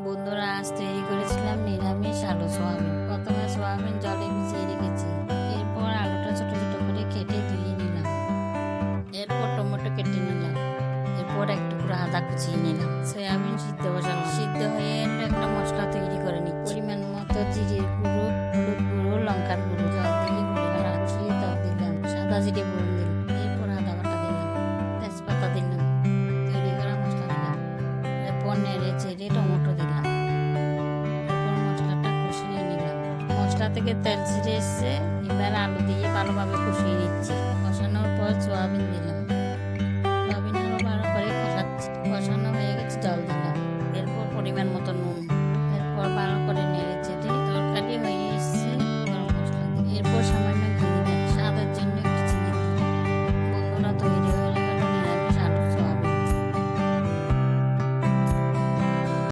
বন্ধুরা, আজ তৈরি করেছিলাম নিরামিষ আলু সোয়াবিন। প্রথমে সোয়াবিন জলে ভিজিয়ে রেখেছি, এরপর আলুটা ছোট ছোট করে কেটে ধুয়ে নিলাম। এরপর টমেটো কেটে নিলাম, এরপর এক টুকরো আদা কুচিয়ে নিলাম। সয়াবিন সিদ্ধ বসালাম, সিদ্ধ হয়ে এলে একটা মশলা তৈরি করে নিই। পরিমাণ মতো জিরের গুঁড়ো, হলুদ গুঁড়ো, লঙ্কার গুঁড়ো, জল দিয়ে গুঁড়ো কষিয়ে তাপ দিলাম, সাদা জিরে ফোড়ন দিলাম, এরপর আদা বাটা দিলাম, তেজপাতা দিলাম, তৈরি করা মশলা দিলাম, এরপর নেড়ে চেড়ে টমেটো দিলাম, এরপর মশলাটা কষিয়ে নিলাম। মশলা থেকে তেল ছেড়ে এসছে, এবার আলু দিয়ে ভালোভাবে কষিয়ে নিচ্ছি। কষানোর পর সোয়াবিন দিলাম,